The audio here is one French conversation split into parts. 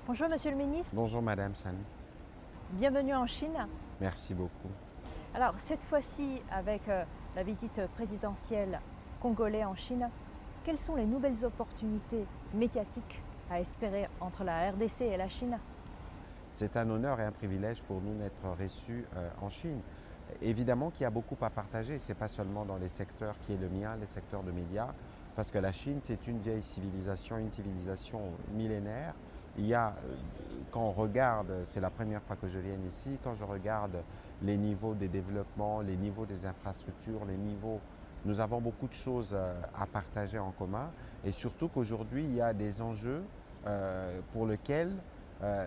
Bonjour Monsieur le Ministre, Bonjour Madame San, bienvenue en Chine. merci beaucoup. Alors cette fois-ci avec la visite présidentielle congolaise en Chine, quelles sont les nouvelles opportunités médiatiques à espérer entre la RDC et la Chine? C'est un honneur et un privilège pour nous d'être reçus en Chine. Évidemment qu'il y a beaucoup à partager, ce n'est pas seulement dans les secteurs qui est le mien, les secteurs de médias, parce que la Chine c'est une vieille civilisation, une civilisation millénaire. Il y a, quand on regarde, c'est la première fois que je viens ici, quand je regarde les niveaux des développements, les niveaux des infrastructures, les niveaux, nous avons beaucoup de choses à partager en commun et surtout qu'aujourd'hui il y a des enjeux pour lesquels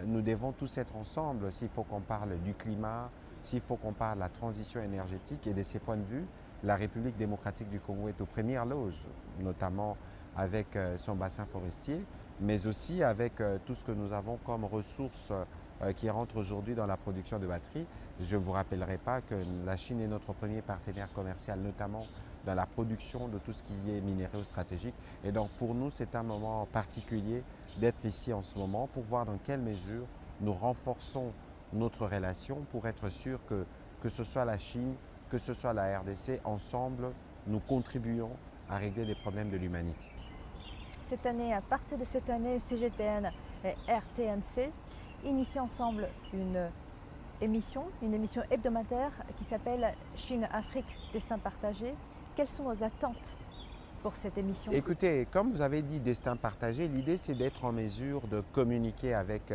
nous devons tous être ensemble. S'il faut qu'on parle du climat, s'il faut qu'on parle de la transition énergétique et de ces points de vue, la République démocratique du Congo est aux premières loges, notamment avec son bassin forestier, mais aussi avec tout ce que nous avons comme ressources qui rentrent aujourd'hui dans la production de batteries. Je ne vous rappellerai pas que la Chine est notre premier partenaire commercial, notamment dans la production de tout ce qui est minéraux stratégiques. Et donc pour nous, c'est un moment particulier d'être ici en ce moment pour voir dans quelle mesure nous renforçons notre relation pour être sûr que ce soit la Chine, que ce soit la RDC, ensemble, nous contribuons à régler les problèmes de l'humanité. Cette année, à partir de cette année, CGTN et RTNC initient ensemble une émission hebdomadaire qui s'appelle Chine-Afrique, destin partagé. Quelles sont vos attentes pour cette émission? Écoutez, comme vous avez dit, destin partagé, l'idée c'est d'être en mesure de communiquer avec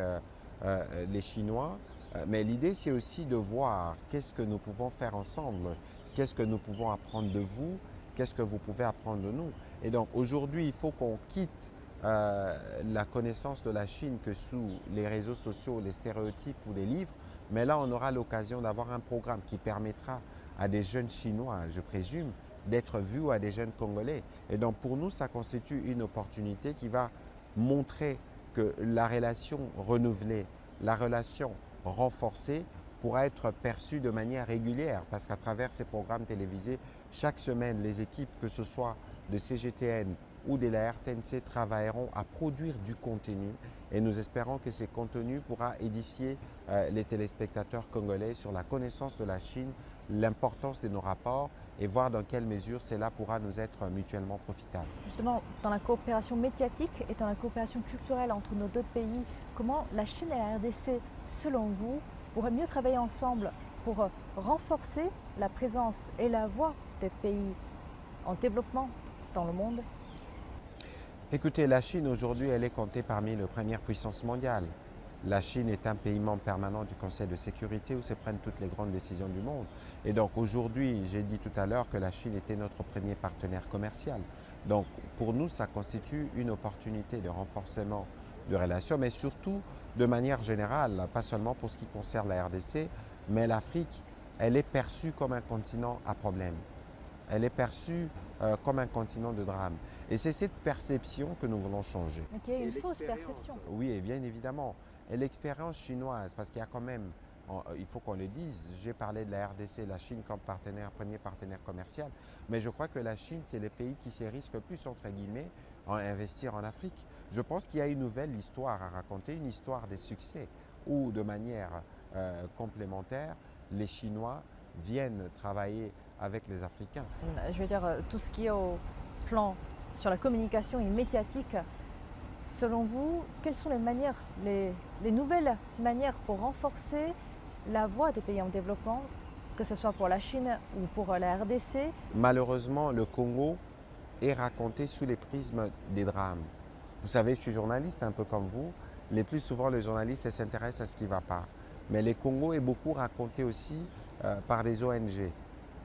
les Chinois, mais l'idée c'est aussi de voir qu'est-ce que nous pouvons faire ensemble, qu'est-ce que nous pouvons apprendre de vous, qu'est-ce que vous pouvez apprendre de nous. Et donc aujourd'hui, il faut qu'on quitte la connaissance de la Chine que sous les réseaux sociaux, les stéréotypes ou les livres, mais là on aura l'occasion d'avoir un programme qui permettra à des jeunes Chinois, je présume, d'être vus à des jeunes Congolais. Et donc pour nous, ça constitue une opportunité qui va montrer que la relation renouvelée, la relation renforcée pourra être perçue de manière régulière parce qu'à travers ces programmes télévisés, chaque semaine, les équipes, que ce soit de CGTN ou de la RTNC, travailleront à produire du contenu et nous espérons que ces contenus pourront édifier les téléspectateurs congolais sur la connaissance de la Chine, l'importance de nos rapports et voir dans quelle mesure cela pourra nous être mutuellement profitable. Justement, dans la coopération médiatique et dans la coopération culturelle entre nos deux pays, comment la Chine et la RDC, selon vous, pourraient mieux travailler ensemble pour renforcer la présence et la voix des pays en développement dans le monde? Écoutez, la Chine aujourd'hui, elle est comptée parmi les premières puissances mondiales. La Chine est un pays membre permanent du Conseil de sécurité où se prennent toutes les grandes décisions du monde. Et donc aujourd'hui, j'ai dit tout à l'heure que la Chine était notre premier partenaire commercial. Donc pour nous, ça constitue une opportunité de renforcement de relations, mais surtout de manière générale, pas seulement pour ce qui concerne la RDC, mais l'Afrique, elle est perçue comme un continent à problème. Elle est perçue comme un continent de drame. Et c'est cette perception que nous voulons changer. Donc il y a une fausse perception. Oui, et bien évidemment. Et l'expérience chinoise, parce qu'il y a quand même, il faut qu'on le dise, j'ai parlé de la RDC, la Chine comme partenaire, premier partenaire commercial, mais je crois que la Chine, c'est le pays qui se risque le plus, entre guillemets, à investir en Afrique. Je pense qu'il y a une nouvelle histoire à raconter, une histoire des succès, où de manière complémentaire, les Chinois viennent travailler avec les Africains. Je veux dire, tout ce qui est au plan sur la communication et médiatique, selon vous, quelles sont les nouvelles manières pour renforcer la voix des pays en développement, que ce soit pour la Chine ou pour la RDC? Malheureusement, le Congo est raconté sous les prismes des drames. Vous savez, je suis journaliste un peu comme vous. Les plus souvent, les journalistes s'intéressent à ce qui ne va pas. Mais le Congo est beaucoup raconté aussi par des ONG.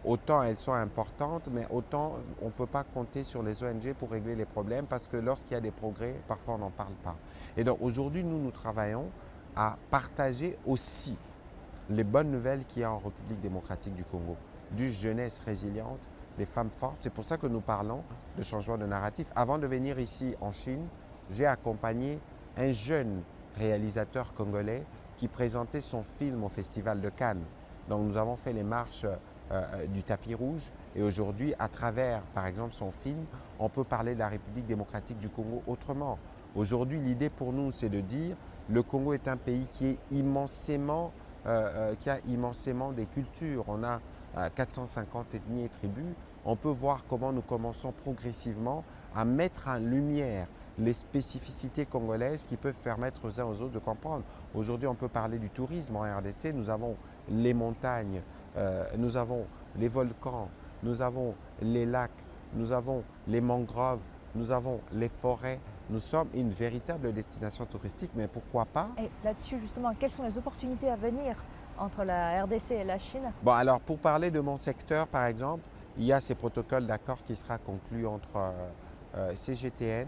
Autant elles sont importantes, mais autant on ne peut pas compter sur les ONG pour régler les problèmes parce que lorsqu'il y a des progrès, parfois on n'en parle pas. Et donc aujourd'hui, nous travaillons à partager aussi les bonnes nouvelles qu'il y a en République démocratique du Congo, d'une jeunesse résiliente, des femmes fortes. C'est pour ça que nous parlons de changement de narratif. Avant de venir ici en Chine, j'ai accompagné un jeune réalisateur congolais qui présentait son film au Festival de Cannes. Donc nous avons fait les marches du tapis rouge et aujourd'hui, à travers par exemple son film, on peut parler de la République démocratique du Congo autrement. Aujourd'hui, l'idée pour nous, c'est de dire Le Congo est un pays qui a immensément des cultures. On a 450 ethnies et tribus. On peut voir comment nous commençons progressivement à mettre en lumière les spécificités congolaises qui peuvent permettre aux uns aux autres de comprendre. Aujourd'hui, on peut parler du tourisme en RDC. Nous avons les montagnes, nous avons les volcans, nous avons les lacs, nous avons les mangroves, nous avons les forêts. Nous sommes une véritable destination touristique, mais pourquoi pas? Et là-dessus, justement, quelles sont les opportunités à venir entre la RDC et la Chine? Bon, alors pour parler de mon secteur, par exemple, il y a ces protocoles d'accord qui sera conclu entre CGTN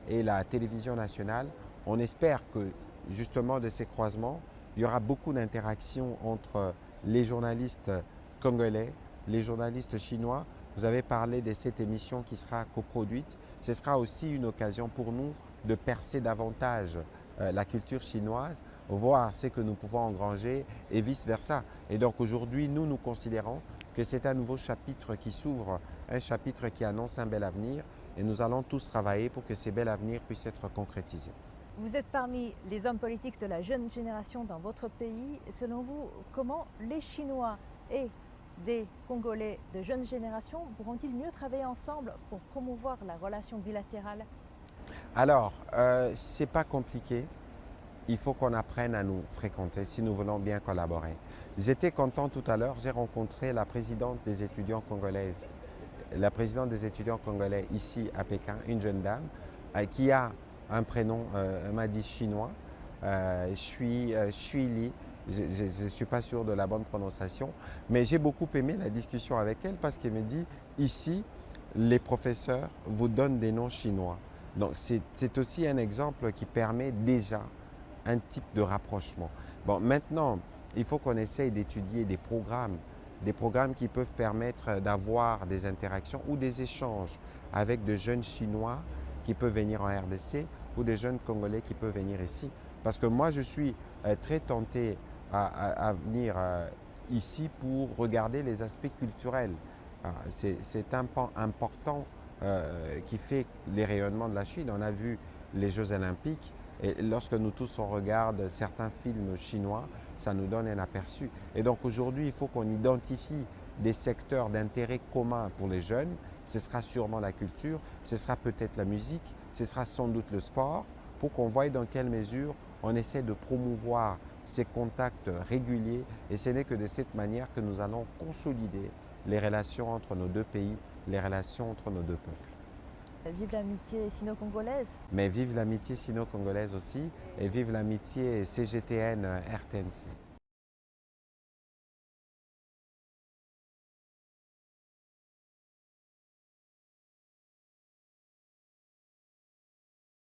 et la télévision nationale. On espère que justement de ces croisements, il y aura beaucoup d'interactions entre les journalistes congolais, les journalistes chinois. Vous avez parlé de cette émission qui sera coproduite. Ce sera aussi une occasion pour nous de percer davantage la culture chinoise, voir ce que nous pouvons engranger et vice-versa. Et donc aujourd'hui, nous considérons que c'est un nouveau chapitre qui s'ouvre, un chapitre qui annonce un bel avenir et nous allons tous travailler pour que ces bels avenirs puissent être concrétisés. Vous êtes parmi les hommes politiques de la jeune génération dans votre pays. Selon vous, comment les Chinois et des Congolais de jeune génération pourront-ils mieux travailler ensemble pour promouvoir la relation bilatérale? Alors, ce n'est pas compliqué. Il faut qu'on apprenne à nous fréquenter si nous voulons bien collaborer. J'étais content tout à l'heure, j'ai rencontré la présidente des étudiants congolaises, la présidente des étudiants congolais ici à Pékin, une jeune dame qui a un prénom, elle m'a dit chinois, Shui Li. Je ne suis pas sûr de la bonne prononciation, mais j'ai beaucoup aimé la discussion avec elle parce qu'elle me dit, ici, les professeurs vous donnent des noms chinois. Donc c'est aussi un exemple qui permet déjà un type de rapprochement. Bon, maintenant, il faut qu'on essaye d'étudier des programmes qui peuvent permettre d'avoir des interactions ou des échanges avec de jeunes Chinois qui peuvent venir en RDC ou des jeunes Congolais qui peuvent venir ici. Parce que moi, je suis très tenté à venir ici pour regarder les aspects culturels. C'est un pan important qui fait les rayonnements de la Chine. On a vu les Jeux olympiques et lorsque nous tous on regarde certains films chinois, ça nous donne un aperçu. Et donc aujourd'hui, il faut qu'on identifie des secteurs d'intérêt commun pour les jeunes. Ce sera sûrement la culture, ce sera peut-être la musique, ce sera sans doute le sport, pour qu'on voie dans quelle mesure on essaie de promouvoir ces contacts réguliers. Et ce n'est que de cette manière que nous allons consolider les relations entre nos deux pays, les relations entre nos deux peuples. Vive l'amitié sino-congolaise. Mais vive l'amitié sino-congolaise aussi et vive l'amitié CGTN-RTNC.